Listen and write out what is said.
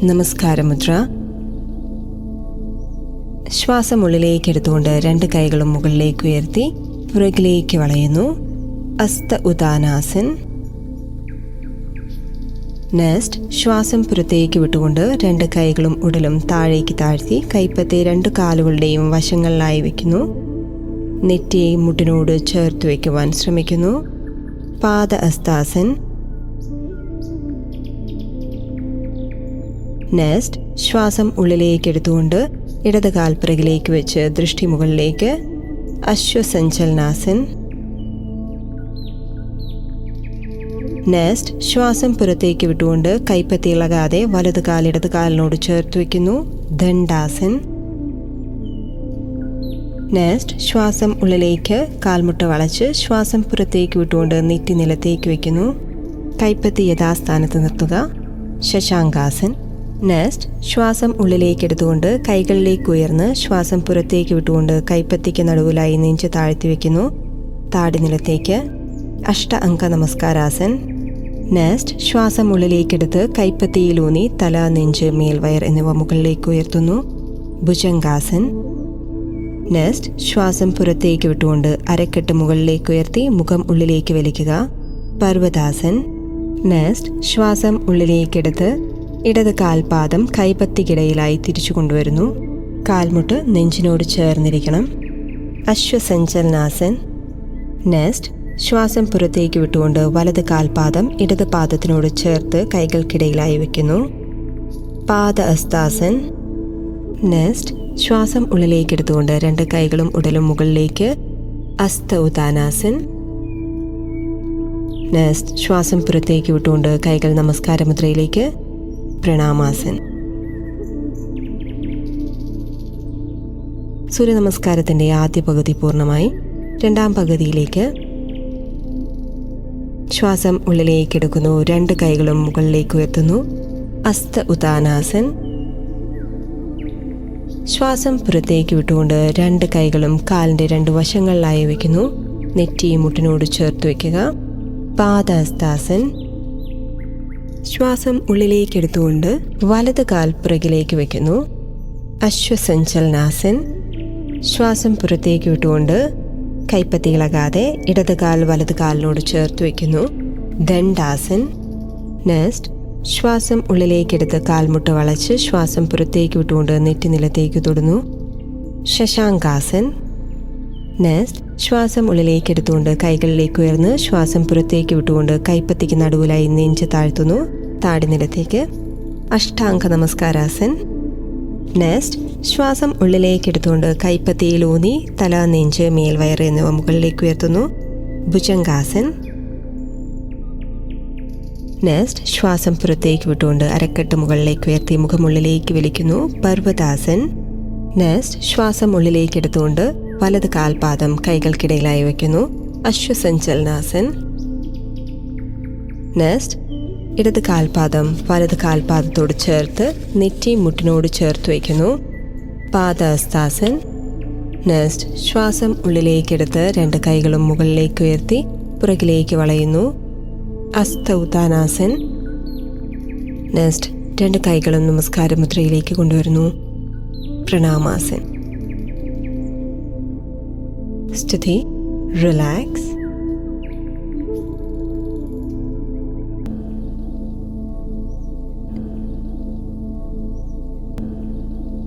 നമസ്കാരമുദ്ര. ശ്വാസം ഉള്ളിലേക്ക് എടുത്തുകൊണ്ട് 2 കൈകളും മുകളിലേക്ക് ഉയർത്തി പുറകിലേക്ക് വളയുന്നു. ഹസ്ത ഉദാനാസൻ. നെക്സ്റ്റ് ശ്വാസം പുറത്തേക്ക് വിട്ടുകൊണ്ട് 2 കൈകളും ഉടലും താഴേക്ക് താഴ്ത്തി കൈപ്പത്തി 2 കാലുകളുടെയും വശങ്ങളിലായി വയ്ക്കുന്നു. നെറ്റിയെ മുട്ടിനോട് ചേർത്ത് വയ്ക്കുവാൻ ശ്രമിക്കുന്നു. പാദ ഹസ്താസൻ. നെക്സ്റ്റ് ശ്വാസം ഉള്ളിലേക്ക് എടുത്തുകൊണ്ട് ഇടത് കാൽ പിറകിലേക്ക് വെച്ച് ദൃഷ്ടി മുകളിലേക്ക്. അശ്വസഞ്ചലനാസൻ. നെക്സ്റ്റ് ശ്വാസം പുറത്തേക്ക് വിട്ടുകൊണ്ട് കൈപ്പത്തി ഇളകാതെ വലത് കാൽ ഇടത് കാലിനോട് ചേർത്ത് വയ്ക്കുന്നു. ദണ്ഡാസൻ. നെക്സ്റ്റ് ശ്വാസം ഉള്ളിലേക്ക് കാൽമുട്ട വളച്ച് ശ്വാസം പുറത്തേക്ക് വിട്ടുകൊണ്ട് നെറ്റി നിലത്തേക്ക് വയ്ക്കുന്നു. കൈപ്പത്തി യഥാസ്ഥാനത്ത് നിർത്തുക. ശശാങ്കാസൻ. നെക്സ്റ്റ് ശ്വാസം ഉള്ളിലേക്ക് എടുത്തുകൊണ്ട് കൈകളിലേക്ക് ഉയർന്ന് ശ്വാസം പുറത്തേക്ക് വിട്ടുകൊണ്ട് കൈപ്പത്തിക്ക് നടുവിലായി നെഞ്ച് താഴ്ത്തി വയ്ക്കുന്നു. താടി നിലത്തേക്ക്. അഷ്ട അംഗ നമസ്കാരാസൻ. നെക്സ്റ്റ് ശ്വാസം ഉള്ളിലേക്കെടുത്ത് കൈപ്പത്തിയിലൂന്നി തല, നെഞ്ച്, മേൽവയർ എന്നിവ മുകളിലേക്ക് ഉയർത്തുന്നു. ഭുജംഗാസൻ. നെക്സ്റ്റ് ശ്വാസം പുറത്തേക്ക് വിട്ടുകൊണ്ട് അരക്കെട്ട് മുകളിലേക്ക് ഉയർത്തി മുഖം ഉള്ളിലേക്ക് വലിക്കുക. പർവ്വതാസൻ. നെക്സ്റ്റ് ശ്വാസം ഉള്ളിലേക്കെടുത്ത് ഇടത് കാൽപാദം കൈപ്പത്തിക്കിടയിലായി തിരിച്ചു കൊണ്ടുവരുന്നു. കാൽമുട്ട് നെഞ്ചിനോട് ചേർന്നിരിക്കണം. അശ്വസഞ്ചലനാസൻ. നെക്സ്റ്റ് ശ്വാസം പുറത്തേക്ക് വിട്ടുകൊണ്ട് വലത് കാൽപാദം ഇടത് പാദത്തിനോട് ചേർത്ത് കൈകൾക്കിടയിലായി വയ്ക്കുന്നു. പാദ ഹസ്താസൻ. നെക്സ്റ്റ് ശ്വാസം ഉള്ളിലേക്ക് എടുത്തുകൊണ്ട് 2 കൈകളും ഉടലും മുകളിലേക്ക്. ഹസ്ത ഉദാനാസൻ. നെക്സ്റ്റ് ശ്വാസം പുറത്തേക്ക് വിട്ടുകൊണ്ട് കൈകൾ നമസ്കാരമുദ്രയിലേക്ക്. പ്രണാമാസൻ. സൂര്യനമസ്കാരത്തിൻ്റെ ആദ്യ പകുതി പൂർണ്ണമായി. 2ാം പകുതിയിലേക്ക് ശ്വാസം ഉള്ളിലേക്ക് എടുക്കുന്നു. 2 കൈകളും മുകളിലേക്ക് ഉയർത്തുന്നു. ഹസ്ത ഉദാനാസൻ. ശ്വാസം പുറത്തേക്ക് വിട്ടുകൊണ്ട് 2 കൈകളും കാലിൻ്റെ 2 വശങ്ങളിലായി വയ്ക്കുന്നു. നെറ്റി മുട്ടിനോട് ചേർത്ത് വയ്ക്കുക. പാദഹസ്താസൻ. ശ്വാസം ഉള്ളിലേക്ക് എടുത്തുകൊണ്ട് വലത് കാൽ പുറകിലേക്ക് വയ്ക്കുന്നു. അശ്വസഞ്ചലനാസൻ. ശ്വാസം പുറത്തേക്ക് വിട്ടുകൊണ്ട് കൈപ്പത്തി ഇളകാതെ ഇടത് കാൽ വലത് കാലിനോട് ചേർത്ത് വയ്ക്കുന്നു. ദണ്ഡാസൻ. നെക്സ്റ്റ് ശ്വാസം ഉള്ളിലേക്കെടുത്ത് കാൽമുട്ട വളച്ച് ശ്വാസം പുറത്തേക്ക് വിട്ടുകൊണ്ട് നെറ്റി നിലത്തേക്ക് തൊടുന്നു. ശശാങ്കാസൻ. നെക്സ്റ്റ് ശ്വാസം ഉള്ളിലേക്ക് എടുത്തുകൊണ്ട് കൈകളിലേക്ക് ഉയർന്ന് ശ്വാസം പുറത്തേക്ക് വിട്ടുകൊണ്ട് കൈപ്പത്തിക്ക് നടുവിലായി നെഞ്ച് താഴ്ത്തുന്നു. താടി നിലത്തേക്ക്. അഷ്ടാംഗ നമസ്കാരാസൻ. നെക്സ്റ്റ് ശ്വാസം ഉള്ളിലേക്ക് എടുത്തുകൊണ്ട് കൈപ്പത്തിയിലൂന്നി തല, നെഞ്ച്, മേൽവയർ എന്നിവ മുകളിലേക്ക് ഉയർത്തുന്നു. ഭുജംഗാസൻ. നെക്സ്റ്റ് ശ്വാസം പുറത്തേക്ക് വിട്ടുകൊണ്ട് അരക്കെട്ട് മുകളിലേക്ക് ഉയർത്തി മുഖമുള്ളിലേക്ക് വലിക്കുന്നു. പർവ്വതാസൻ. നെക്സ്റ്റ് ശ്വാസം ഉള്ളിലേക്ക് എടുത്തുകൊണ്ട് വലത് കാൽപാദം കൈകൾക്കിടയിലായി വയ്ക്കുന്നു. അശ്വസഞ്ചലനാസൻ. നെക്സ്റ്റ് ഇടത് കാൽപാദം വലത് കാൽപാദത്തോട് ചേർത്ത് നെറ്റി മുട്ടിനോട് ചേർത്ത് വയ്ക്കുന്നു. പാദഹസ്താസൻ. നെക്സ്റ്റ് ശ്വാസം ഉള്ളിലേക്കെടുത്ത് 2 കൈകളും മുകളിലേക്ക് ഉയർത്തി പുറകിലേക്ക് വളയുന്നു. ഹസ്ത ഉദാനാസൻ. നെക്സ്റ്റ് 2 കൈകളും നമസ്കാരമുദ്രയിലേക്ക് കൊണ്ടുവരുന്നു. പ്രണാമാസൻ. സ്ഥിതി റിലാക്സ്.